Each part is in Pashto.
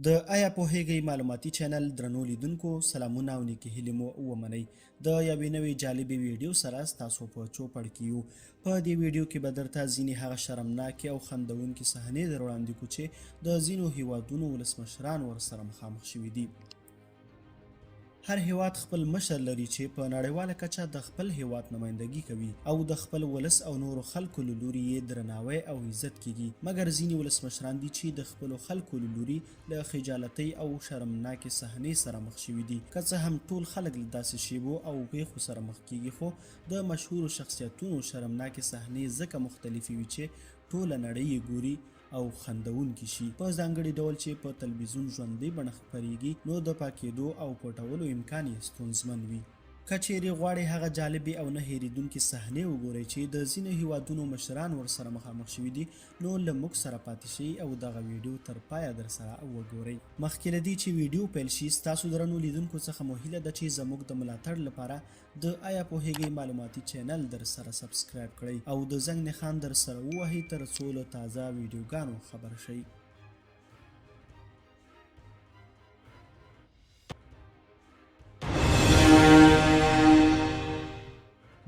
د آیا پوهیږئ معلوماتي چینل درنو لیدونکو سلامونه او نیکې هیلې مو ومنئ. د یوې نوې جالبې ویډیو سره ستاسو په چوپړ کې یو. په دې ویډیو کې به درته ځینې هغه شرمناکې او خندونکې صحنې در وړاندې کړو چې د ځینو هیوادونو ولسمشران ورسره مخامخ شوي دي. هر هیواد خپل مشر لري چې په نړیواله کچه د خپل هیواد نمایندګي کوي او د خپل ولس او نورو خلکو له لوري یې درناوی او عزت کیږي. مګر ځینې ولسمشران دي چې د خپلو خلکو له لوري له خجالتۍ او شرمناکې صحنې سره مخ شوي دي. که څه هم ټول خلک له داسې شیبو او پیښو سره مخ کیږي، خو د مشهورو شخصیتونو شرمناکې صحنې ځکه مختلفې وي چې ټوله نړۍ یې ګوري او خندونکي شي. په ځانګړي ډول چې په تلویزیون ژوندۍ بڼه خپریږي، نو د پاکېدو او پټولو امکان یې ستونزمن وي. که چیرې غواړئ هغه جالبې او نه هېرېدونکې صحنې وګورئ چې د ځینو هیوادونو مشران ورسره مخامخ شوي دي، نو له موږ سره پاتې شئ او دغه ویډیو تر پایه در سره وګورئ. مخکې له دې چې ویډیو پیل شي، ستاسو درنو لیدونکو څخه مو هیله ده چې زموږ د ملاتړ لپاره د آیا پوهیږئ معلوماتي چینل در سره سبسکرایب کړئ او د زنګ نښان در سره ووهئ تر څو له تازه ویډیوګانو خبر شئ.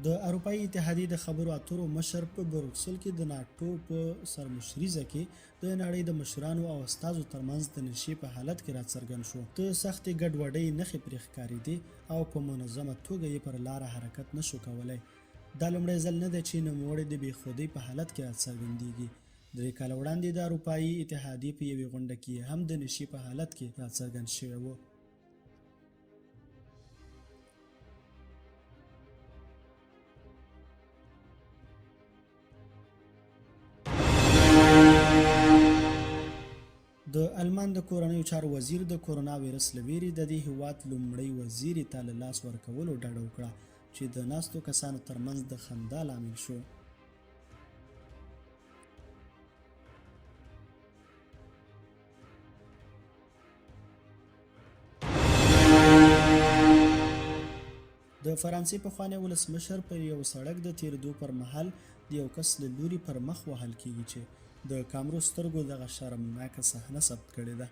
د اروپایي اتحادیې د خبرو اترو مشر په بروکسل کې د ناټو په سرمشریزه کې د نړۍ د مشرانو او استازو ترمنځ د نشې په حالت کې راڅرګند شو. د سختې ګډوډۍ نښې پرې ښکارېدې او په منظمه توګه یې پر لاره حرکت نشو کولی. دا لومړی ځل نه دی چې نوموړی د بېخودۍ په حالت کې راڅرګندېږي. 3 کاله وړاندې د اروپایي اتحادیې په یوې غونډه کې هم د نشې په حالت کې راڅرګند شوی و. د آلمان د کورنیو چارو وزیر د کورونا وایرس له ویرې د دې هیواد لومړي وزیرې ته له لاس ورکولو ډډه وکړه، چې د ناستو کسانو ترمنځ د خندا لامل شو. د فرانسې پخوانی ولسمشر پر یو سړک د تیریدو پر مهال د یو کس له لوري پر مخ وهل کیږي چې د کامرو سترګو دغه شرمناکه صحنه ثبت کړې ده.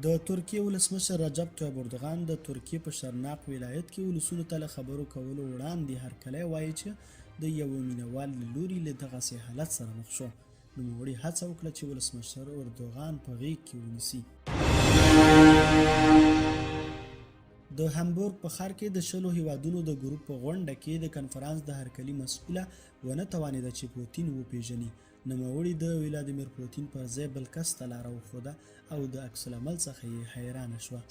د ترکیې ولسمشر رجب طیب اردوغان د ترکیې په شرناق ولایت کې ولسونو ته له خبرو کولو وړاندې هرکلی وایي چې د یوه مینهوال له لوري له دغسې حالت سره مخ شو. نوموړي هڅه وکړه چې ولسمشر اردوغان په غېږ کې ونیسي. د هامبورګ په ښار کې د 20 هیوادونو د ګروپ په غونډه کې د کنفرانس د هرکلي مسؤله ونه توانېده چې پوتین وپیژني. نوموړي د ولادیمیر پوتین پر ځای بل کس ته لاره وښوده او د عکس العمل څخه یې حیرانه شوه.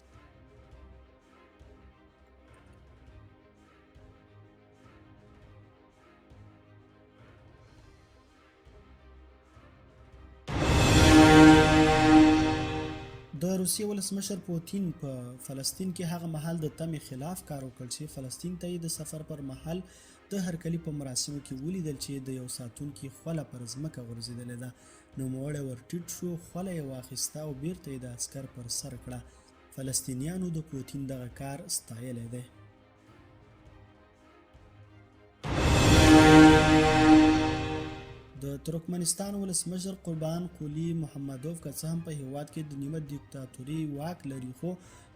د روسیې ولسمشر پوتین په فلسطین کې هغه مهال د تمې خلاف کار وکړ چې فلسطین ته یې د سفر پر مهال د هرکلي په مراسمو کې ولیدل چې د یو ساتونکي خوله پر ځمکه غورځېدلې ده. نوموړی ور ټیټ شو، خوله یې واخیسته او بیرته یې د عسکر پر سر کړه. فلسطینیانو د پوتین دغه کار ستایلی دی. د ترکمنستان ولسمشر قربان قلی محمدوف که څه هم په هیواد کې د نیمه دیکتاتوري واک لري، خو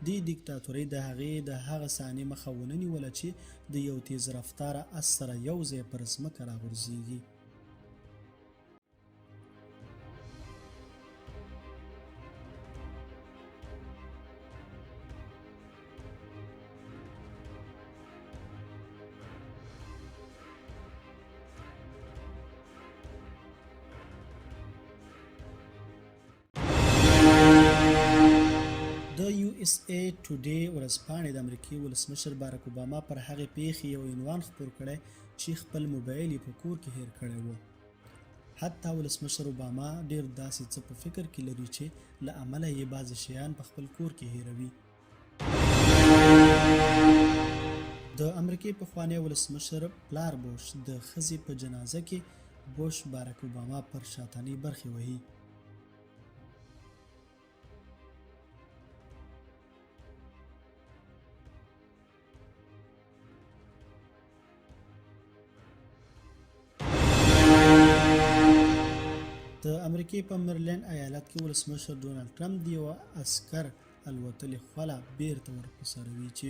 دې دیکتاتورۍ د هغې د هغه صحنې مخه ونه نیوله چې د یو تیز رفتاره اس سره یو ځای پر ځمکه راغورځېږي. د یو اس ای ټوډې ورځپاڼې د امریکې ولسمشر باراک اوباما پر هغې پیښې یو عنوان خپور کړی چې خپل موبایل یې په کور کې هیر کړی و. حتی ولسمشر اوباما ډیر داسې څه په فکر کې لري چې له امله یې بعضې شیان په خپل کور کې هیروي. د امریکې پخوانی ولسمشر پلار بوش د ښځې په جنازه کې بوش باراک اوباما پر شاتنۍ برخې وهي. د امریکای په مریلینډ ایالت کې ولسمشر ډونالډ ټرمپ د یوه عسکر الوتلې خوله بیرته ورپسروي چې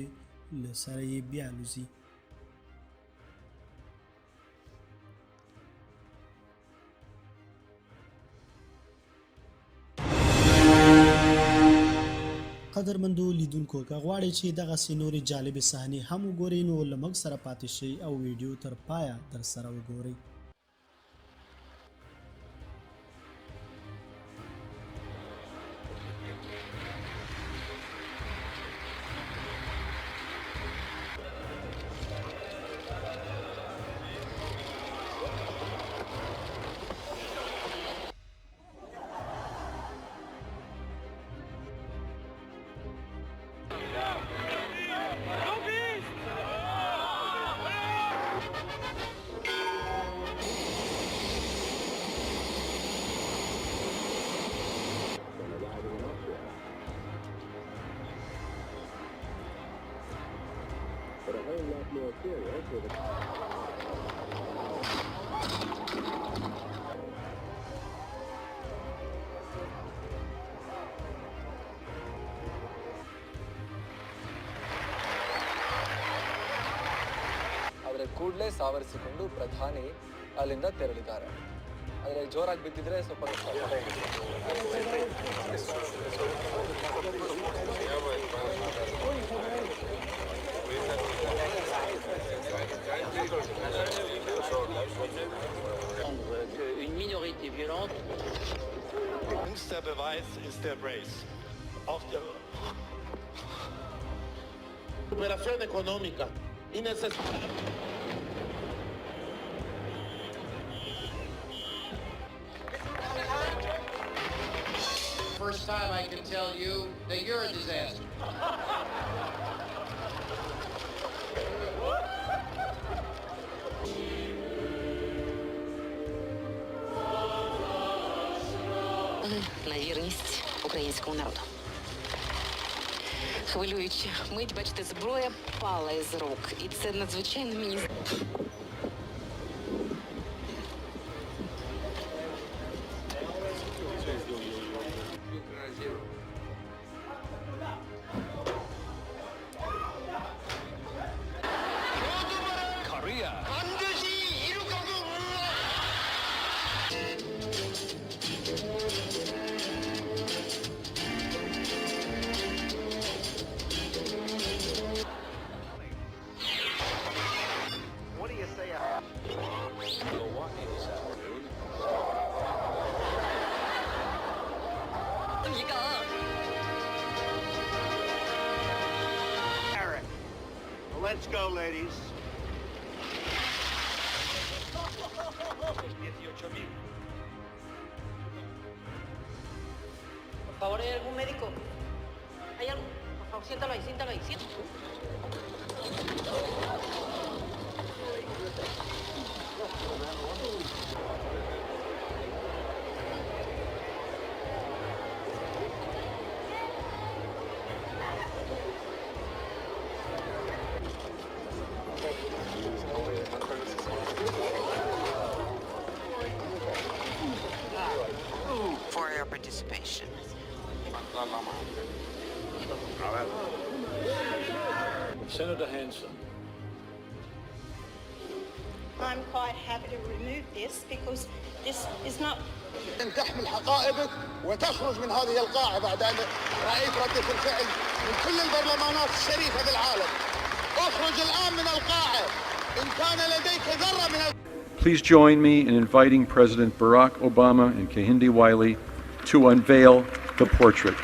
له سره یې بیا الوزي. قدرمندو لیدونکو که غواړئ چې دغسې نورې جالبې صحنې هم وګورئ نو له موږ سره پاتې شئ او ویډیو تر پایه در سره وګورئ. But a whole lot more serious with ಆದರೆ ಕೂಡಲೇ ಸಾವರಿಸಿಕೊಂಡು ಪ್ರಧಾನಿ ಅಲ್ಲಿಂದ ತೆರಳಿದ್ದಾರೆ. ಆದರೆ ಜೋರಾಗಿ ಬಿದ್ದಿದ್ರೆ ಸ್ವಲ್ಪ Une minorité violente. Jüngster Beweis ist der Brace. Auch die Recuperación económica. First time I can tell you that you're a disaster. На вірність українському народу. Хвилююче мить, бачите, зброя пала із рук. І це надзвичайно мені... Let's go, ladies. Por favor, ¿hay algún médico? ¿Hay algo? Por favor, siéntalo ahí, siéntalo ahí. For your participation. Senator Hanson. I'm quite happy to remove this because this is not. أن تحمل حقائبك وتخرج من هذه القاعة بعد أن رأيت ردة الفعل من كل البرلمانات الشريفة بالعالم. اخرج الآن من القاعة إن كان لديك ذرة من. Please join me in inviting President Barack Obama and Kehinde Wiley to unveil the portrait.